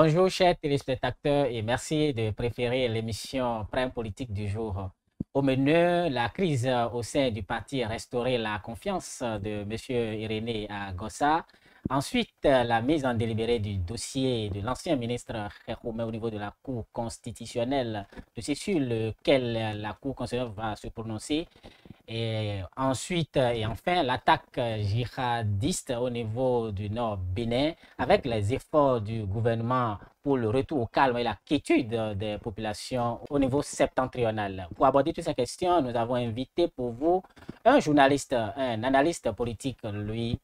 Bonjour chers téléspectateurs et merci de préférer l'émission Prime Politique du jour. Au menu, la crise au sein du parti restaurer la confiance de M. Irénée Agossa. Ensuite, la mise en délibéré du dossier de l'ancien ministre Khéroumé au niveau de la Cour constitutionnelle, dossier sur lequel la Cour constitutionnelle va se prononcer. Et ensuite, et enfin, l'attaque djihadiste au niveau du nord Bénin, avec les efforts du gouvernement pour le retour au calme et la quiétude des populations au niveau septentrional. Pour aborder toutes ces questions, nous avons invité pour vous un journaliste, un analyste politique, lui,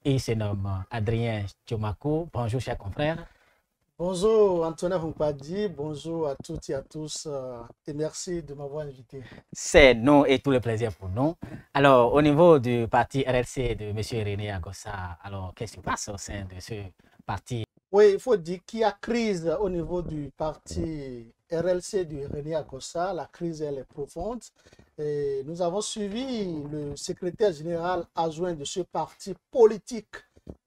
il se nomme Adrien Tchomako. Bonjour, chers confrères. Bonjour Antonin Rumpadi, bonjour à toutes et à tous et merci de m'avoir invité. C'est nous et tout le plaisir pour nous. Alors, au niveau du parti RLC de M. Irénée Agossa, alors qu'est-ce qui se passe au sein de ce parti? Oui, il faut dire qu'il y a crise au niveau du parti RLC de Irénée Agossa. La crise, elle est profonde. Et nous avons suivi le secrétaire général adjoint de ce parti politique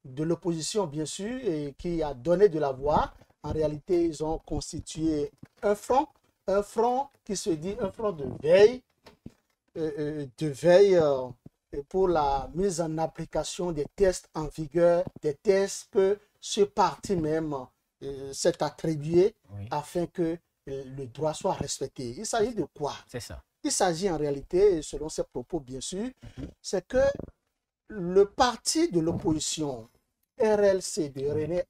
de l'opposition, bien sûr, et qui a donné de la voix. En réalité, ils ont constitué un front qui se dit un front de veille pour la mise en application des tests en vigueur, des tests que ce parti même s'est attribué afin que le droit soit respecté. Il s'agit de quoi? C'est ça. Il s'agit en réalité, selon ses propos bien sûr, c'est que le parti de l'opposition RLC de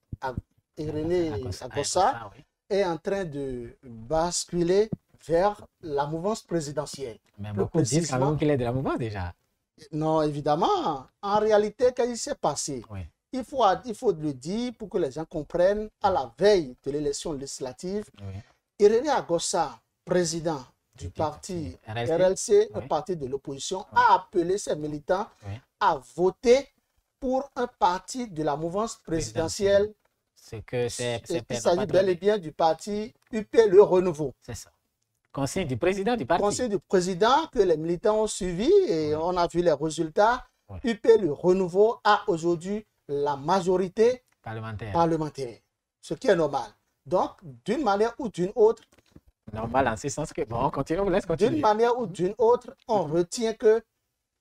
Irénée Agossa est en train de basculer vers la mouvance présidentielle. Mais beaucoup disent quand même qu'il est de la mouvance déjà. Non, évidemment. En réalité, qu'est-ce qui s'est passé? Il faut le dire pour que les gens comprennent. À la veille de l'élection législative, Irénée Agossa, président du parti RLC, un parti de l'opposition, a appelé ses militants à voter pour un parti de la mouvance présidentielle. Il s'agit bel et bien du parti UP Le Renouveau. C'est ça. Conseil du président du parti. Conseil du président que les militants ont suivi et on a vu les résultats. UP Le Renouveau a aujourd'hui la majorité parlementaire, ce qui est normal. Donc, d'une manière ou d'une autre, normal en ce sens que, bon, on continue, on laisse continuer. D'une manière ou d'une autre, on retient que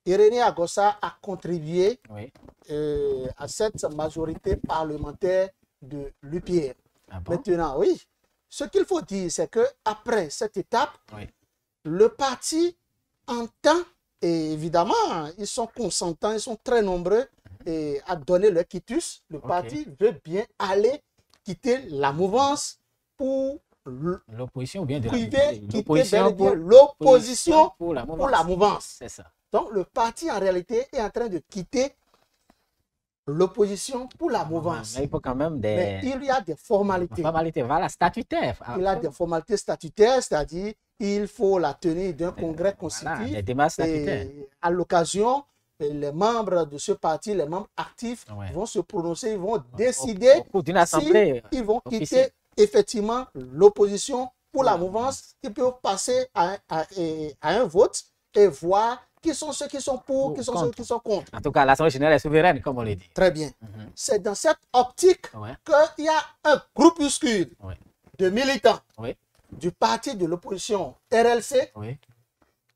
Irénée Agossa a contribué à cette majorité parlementaire de l'UPR. Ah bon? Maintenant, oui, ce qu'il faut dire, c'est qu'après cette étape, le parti entend, et évidemment, ils sont consentants, ils sont très nombreux, et à donner leur quitus. Le parti veut bien aller quitter la mouvance pour l'opposition ou bien l'opposition pour la mouvance. C'est ça. Donc, le parti, en réalité, est en train de quitter l'opposition pour la mouvance. Mais il faut quand même Mais il y a des formalités. Voilà, statutaires. Il y a des formalités statutaires, c'est-à-dire il faut la tenue d'un congrès constitutif. Des démarches statutaires. Et à l'occasion, les membres de ce parti, les membres actifs, vont se prononcer, ils vont décider d'une assemblée s'ils vont quitter effectivement l'opposition pour la mouvance. Ils peuvent passer à un vote et voir qui sont ceux qui sont pour, qui sont ceux qui sont contre. En tout cas, l'Assemblée générale est souveraine, comme on l'a dit. Très bien. C'est dans cette optique qu'il y a un groupuscule de militants du parti de l'opposition RLC.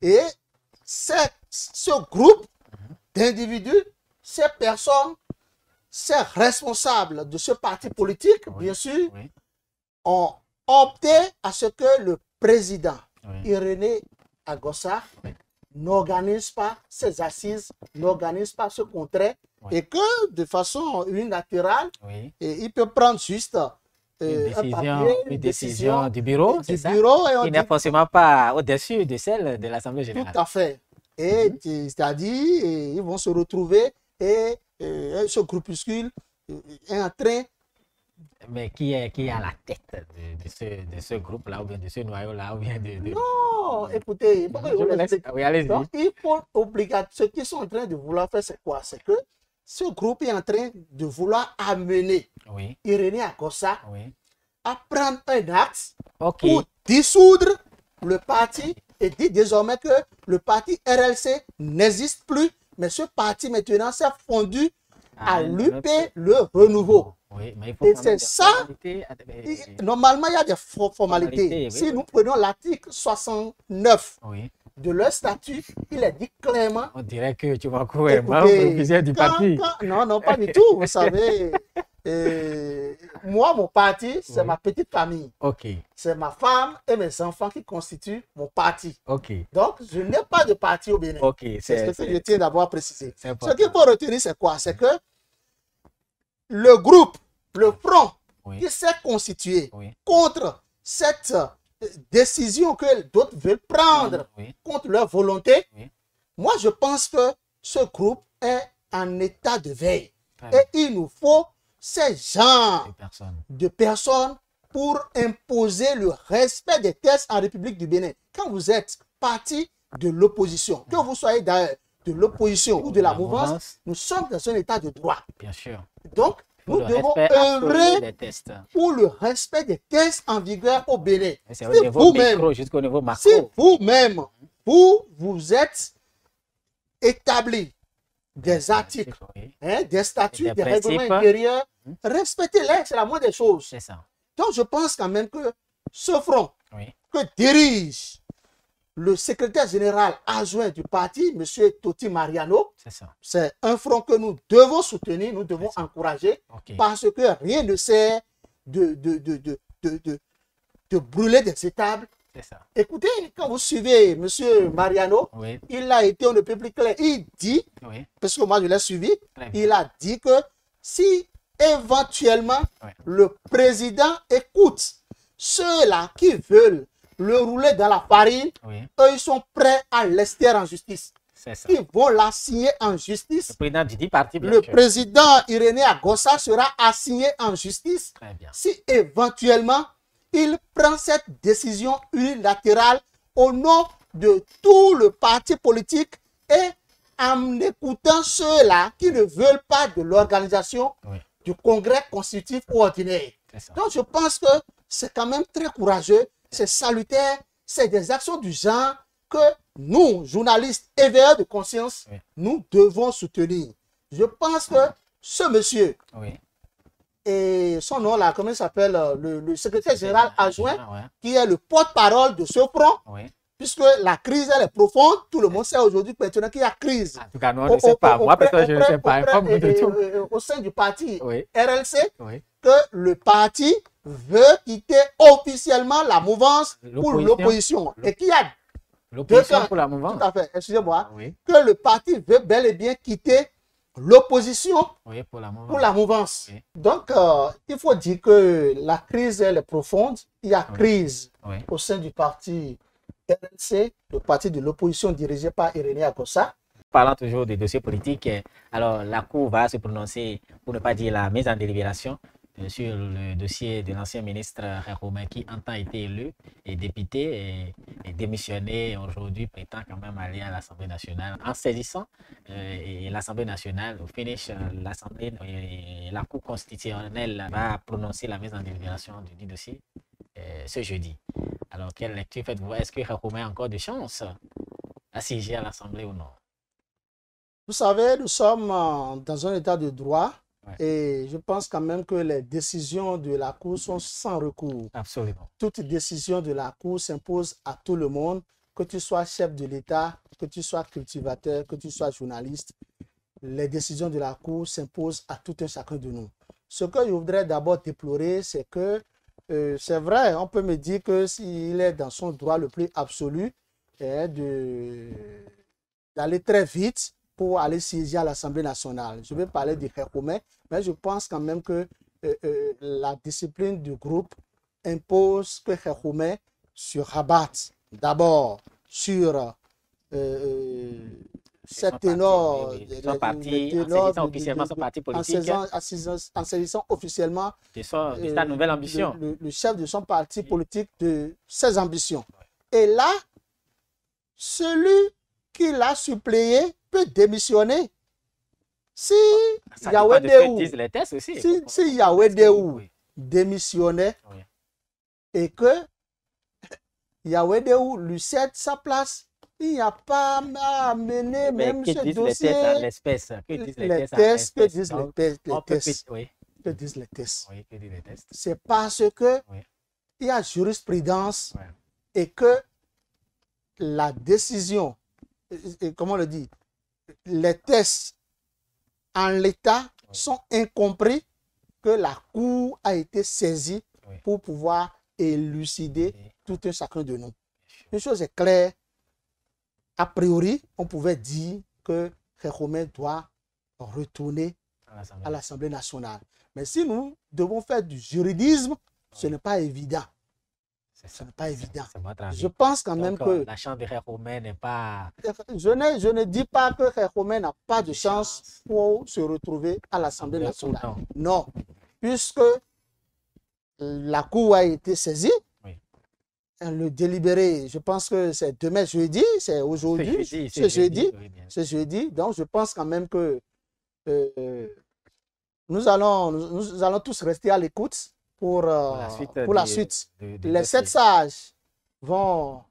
Et ce groupe d'individus, ces personnes, ces responsables de ce parti politique, bien sûr, ont opté à ce que le président Irénée Agossa n'organise pas ses assises, n'organise pas ce congrès et que de façon unilatérale, il peut prendre juste une décision du bureau, qui n'est forcément pas au-dessus de celle de l'Assemblée générale. Tout à fait. Et c'est-à-dire, ils vont se retrouver et ce groupuscule est en train. Mais qui est à la tête de ce groupe-là, ou bien de ce noyau-là, ou bien de... Non, écoutez, donc, il faut obligatoire. Ce qu'ils sont en train de vouloir faire, c'est quoi? C'est que ce groupe est en train de vouloir amener Irénée Agossa à prendre un acte pour dissoudre le parti et dire désormais que le parti RLC n'existe plus, mais ce parti maintenant s'est fondu à l'UP Le Renouveau. Oui, mais il faut et c'est ça. Normalement, il y a des formalités. Si nous prenons l'article 69 de leur statut, il est dit clairement. On dirait que tu vas courir membre du parti. Non, non, pas du tout. Vous savez, moi, mon parti, c'est ma petite famille. C'est ma femme et mes enfants qui constituent mon parti. Donc, je n'ai pas de parti au Bénin. C'est ce que je tiens d'abord à préciser. Ce qu'il faut retenir, c'est quoi? C'est que le groupe, le front qui s'est constitué contre cette décision que d'autres veulent prendre contre leur volonté, moi je pense que ce groupe est en état de veille. Et il nous faut ces genres de personnes pour imposer le respect des textes en République du Bénin. Quand vous êtes parti de l'opposition, que vous soyez d'ailleurs de l'opposition ou de la mouvance, nous sommes dans un état de droit. Bien sûr. Donc, nous devons œuvrer pour le respect des textes en vigueur au Bénin. Si vous-même, vous êtes établi des articles, des statuts, des règlements intérieurs, respectez-les, c'est la moindre des choses. Donc, je pense quand même que ce front que dirige le secrétaire général adjoint du parti, M. Toti Mariano, c'est un front que nous devons soutenir, nous devons encourager, parce que rien ne sert de brûler des étables. Écoutez, quand vous suivez M. Mariano, il a été, on ne peut plus clair, il dit, parce que moi je l'ai suivi, il a dit que si éventuellement le président écoute ceux-là qui veulent le rouler dans la farine, eux, ils sont prêts à l'ester en justice. Ils vont l'assigner en justice. Le président Irénée Agossa sera assigné en justice si éventuellement il prend cette décision unilatérale au nom de tout le parti politique et en écoutant ceux-là qui ne veulent pas de l'organisation du congrès constitutif ordinaire. Donc je pense que c'est quand même très courageux. C'est salutaire, c'est des actions du genre que nous, journalistes éveilleurs de conscience, nous devons soutenir. Je pense que ce monsieur, et son nom là, comment il s'appelle, le secrétaire général adjoint, qui est le porte-parole de ce front, puisque la crise elle est profonde, tout le monde sait aujourd'hui maintenant qu'il y a crise. En tout cas, nous, on ne sait pas. Moi, peut-être, je ne sais pas. Au sein du parti RLC, que le parti veut quitter officiellement la mouvance pour l'opposition. Et qu'il y a l'opposition pour la mouvance. Tout à fait, excusez-moi. Que le parti veut bel et bien quitter l'opposition pour la mouvance. Donc, il faut dire que la crise, elle est profonde. Il y a crise au sein du parti RLC, le parti de l'opposition dirigé par Irénée Agossa. Parlant toujours des dossiers politiques, alors la Cour va se prononcer, pour ne pas dire la mise en délibération, sur le dossier de l'ancien ministre Kheroumé qui en temps été élu et député et démissionné aujourd'hui prétend quand même aller à l'Assemblée nationale en saisissant et l'Assemblée nationale, au finish, la Cour constitutionnelle va prononcer la mise en délibération du dossier ce jeudi. Alors quelle lecture faites-vous? Est-ce que Kheroumé a encore de chance à siéger à l'Assemblée ou non? Vous savez, nous sommes dans un état de droit. Et je pense quand même que les décisions de la Cour sont sans recours. Absolument. Toute décision de la Cour s'impose à tout le monde, que tu sois chef de l'État, que tu sois cultivateur, que tu sois journaliste. Les décisions de la Cour s'imposent à tout un chacun de nous. Ce que je voudrais d'abord déplorer, c'est que c'est vrai, on peut me dire que s'il est dans son droit le plus absolu d'aller très vite pour aller siéger à l'Assemblée nationale. Je vais parler du Kheroumé, mais je pense quand même que la discipline du groupe impose que Kheroumé se rabatte d'abord sur cet ténor, en saisissant officiellement de sa nouvelle ambition. Le chef de son parti politique de ses ambitions. Et là, celui qui l'a suppléé peut démissionner. Si Yahweh Deou démissionnait et que Yahweh Deou lui cède sa place, il n'y a pas à amener même ce dossier. Les tests, que disent les tests? Les tests. Que disent les tests? Oui, que disent les tests? C'est parce que il y a jurisprudence et que la décision, comment on le dit, les tests en l'état sont incompris, que la Cour a été saisie pour pouvoir élucider tout un chacun de nous. Une chose est claire, a priori, on pouvait dire que Khékhoumé doit retourner à l'Assemblée nationale. Mais si nous devons faire du juridisme, ce n'est pas évident. Ce n'est pas évident. Je pense quand même que la chance de Khékhoumé n'est pas... Je ne dis pas que Khékhoumé n'a pas de chance pour se retrouver à l'Assemblée nationale. Non. Puisque la Cour a été saisie, le délibéré, je pense que c'est demain jeudi, c'est aujourd'hui, c'est jeudi. Donc je pense quand même que nous allons tous rester à l'écoute pour la suite. Les 7 sages vont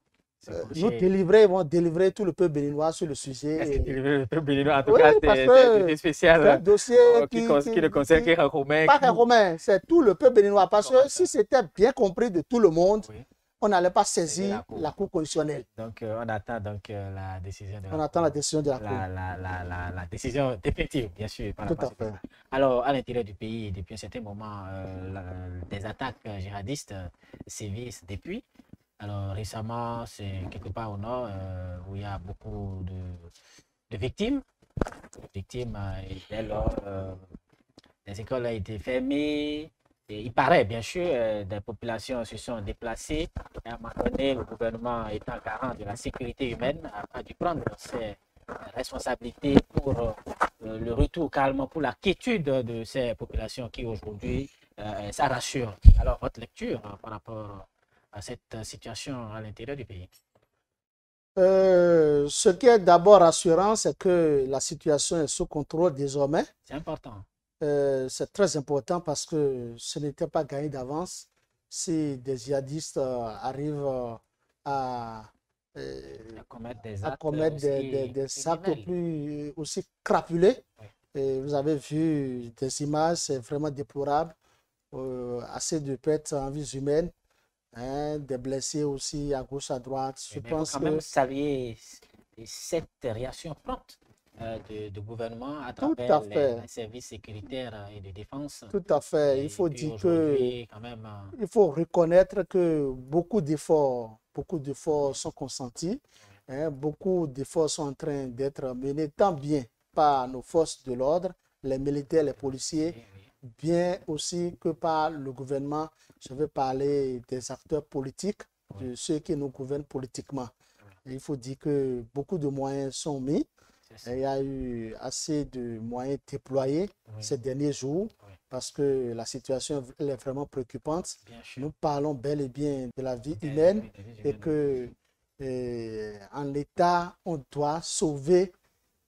nous délivrer, tout le peuple béninois sur le sujet. Le peuple béninois, en tout cas, c'est spécial. C'est un dossier qui ne concerne que Khékhoumé. Pas Khékhoumé, c'est tout le peuple béninois. Parce que si c'était bien compris de tout le monde, on n'allait pas saisir la Cour constitutionnelle. Donc, on attend la décision de la Cour. On attend la décision de la Cour. La décision définitive, bien sûr. Tout à fait. Alors, à l'intérieur du pays, depuis un certain moment, des attaques djihadistes sévissent depuis. Alors, récemment, c'est quelque part au nord où il y a beaucoup de victimes. Et dès lors, les écoles ont été fermées. Et il paraît, bien sûr, des populations se sont déplacées. Et à un moment donné, le gouvernement étant garant de la sécurité humaine a dû prendre ses responsabilités pour le retour calme, pour la quiétude de ces populations qui aujourd'hui ça rassure. Alors, votre lecture par rapport à cette situation à l'intérieur du pays? Ce qui est d'abord rassurant, c'est que la situation est sous contrôle désormais. C'est important. C'est très important parce que ce n'était pas gagné d'avance. Si des djihadistes arrivent à commettre des actes plus aussi crapuleux. Et vous avez vu des images, c'est vraiment déplorable. Assez de pertes en vie humaine. Des blessés aussi à gauche, à droite. Je pense quand même saluer cette réaction prompte du gouvernement à travers les services sécuritaires et de défense. Tout à fait. Il faut dire que il faut reconnaître que beaucoup d'efforts sont consentis. Beaucoup d'efforts sont en train d'être menés tant bien par nos forces de l'ordre, les militaires, les policiers, bien aussi que par le gouvernement. Je vais parler des acteurs politiques, de ceux qui nous gouvernent politiquement. Il faut dire que beaucoup de moyens sont mis. Il y a eu assez de moyens déployés ces derniers jours parce que la situation est vraiment préoccupante. Nous parlons bel et bien de la vie humaine et que en l'état, on doit sauver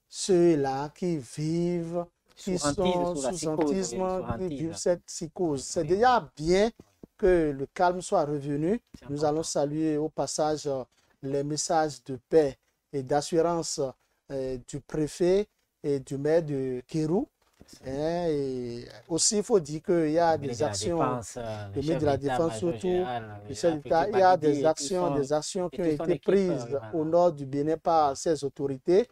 ceux-là qui vivent, qui sont sous autisme, qui vivent cette psychose. C'est déjà bien que le calme soit revenu. Nous allons saluer au passage les messages de paix et d'assurance du préfet et du maire de Kérou. Et aussi, il faut dire qu'il y a des actions, le ministre de la Défense surtout, il y a des actions qui ont été prises au nord du Bénin par ces autorités.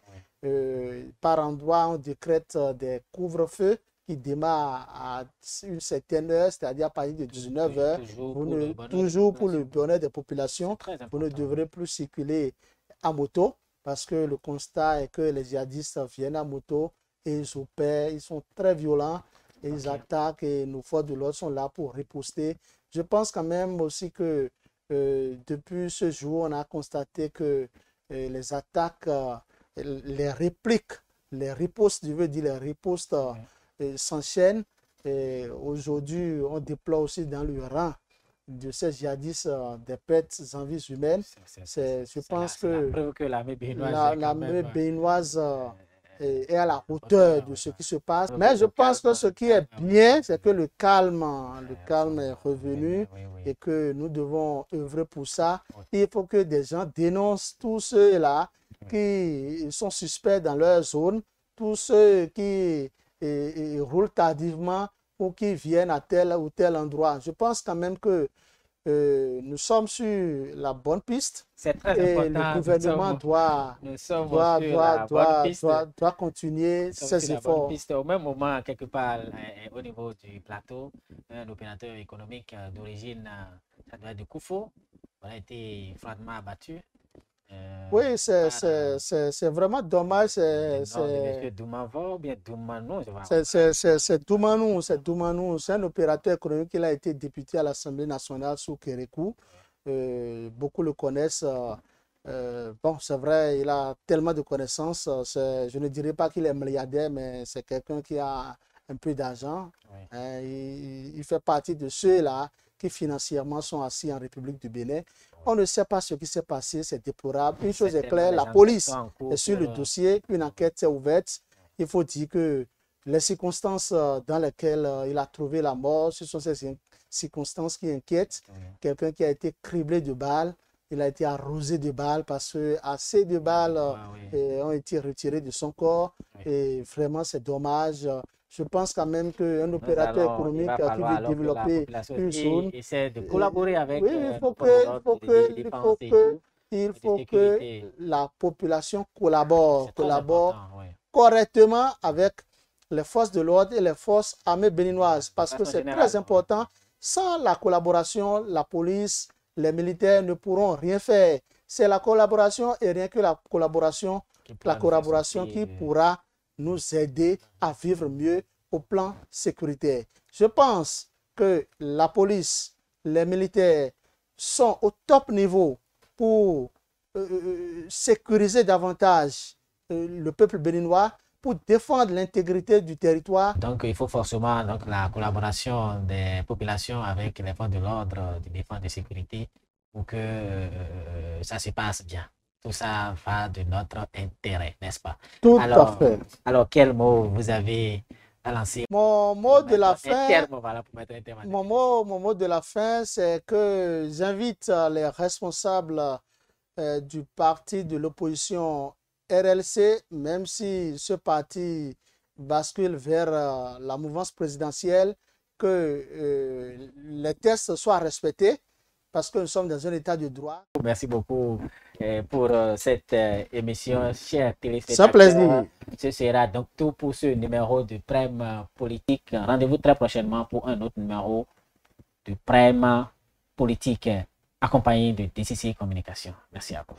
Par endroit, on décrète des couvre-feux qui démarrent à une certaine heure, c'est-à-dire à partir de 19 h, toujours pour le bonheur des populations. Vous ne devrez plus circuler à moto parce que le constat est que les djihadistes viennent à moto et ils opèrent, ils sont très violents et ils attaquent et nos forces de l'ordre sont là pour riposter. Je pense quand même aussi que depuis ce jour, on a constaté que les attaques, les répliques, les ripostes, je veux dire les ripostes s'enchaînent. Aujourd'hui, on déploie aussi dans le rang de ces djihadistes des pertes en vies humaines. Je pense que l'armée béninoise est à la hauteur de ce qui se passe. Mais je pense que ce qui est bien, c'est que le calme est revenu et que nous devons œuvrer pour ça. Il faut que des gens dénoncent tous ceux-là qui sont suspects dans leur zone, tous ceux qui roulent tardivement, pour qu'ils viennent à tel ou tel endroit. Je pense quand même que nous sommes sur la bonne piste. C'est très important. Le gouvernement doit continuer ses efforts. Au même moment, quelque part, au niveau du plateau, un opérateur économique d'origine, ça doit être du Koufo, a été froidement abattu. Oui, c'est vraiment dommage. C'est Doumano, c'est un opérateur économique qui a été député à l'Assemblée nationale sous Kérékou. Beaucoup le connaissent. Bon, c'est vrai, il a tellement de connaissances. Je ne dirais pas qu'il est milliardaire, mais c'est quelqu'un qui a un peu d'argent. Oui. Il fait partie de ceux-là qui financièrement sont assis en République du Bénin. On ne sait pas ce qui s'est passé, c'est déplorable. Une chose est claire, la police est sur le dossier, une enquête est ouverte. Il faut dire que les circonstances dans lesquelles il a trouvé la mort, ce sont ces circonstances qui inquiètent. Quelqu'un qui a été criblé de balles, il a été arrosé de balles parce que assez de balles ont été retirées de son corps. Et vraiment, c'est dommage. Je pense quand même qu'un opérateur économique qui veut développer une zone essaie de collaborer avec. Oui, il faut que la population collabore correctement avec les forces de l'ordre et les forces armées béninoises parce que c'est très important. Sans la collaboration, la police, les militaires ne pourront rien faire. C'est la collaboration et rien que la collaboration qui pourra nous aider à vivre mieux au plan sécuritaire. Je pense que la police, les militaires sont au top niveau pour sécuriser davantage le peuple béninois, pour défendre l'intégrité du territoire. Donc, il faut forcément la collaboration des populations avec les forces de l'ordre, de défense de sécurité, pour que ça se passe bien. Tout ça va de notre intérêt, n'est-ce pas? Tout à fait. Alors, quel mot vous avez à lancer? Mon mot de la fin, voilà, pour mettre un terme. mon mot de la fin, c'est que j'invite les responsables du parti de l'opposition RLC, même si ce parti bascule vers la mouvance présidentielle, que les tests soient respectés, parce que nous sommes dans un état de droit. Merci beaucoup pour cette émission, chers téléspectateurs. C'est un plaisir. Ce sera donc tout pour ce numéro de Prime Politique. Rendez-vous très prochainement pour un autre numéro de Prime Politique accompagné de DCC Communication. Merci à vous.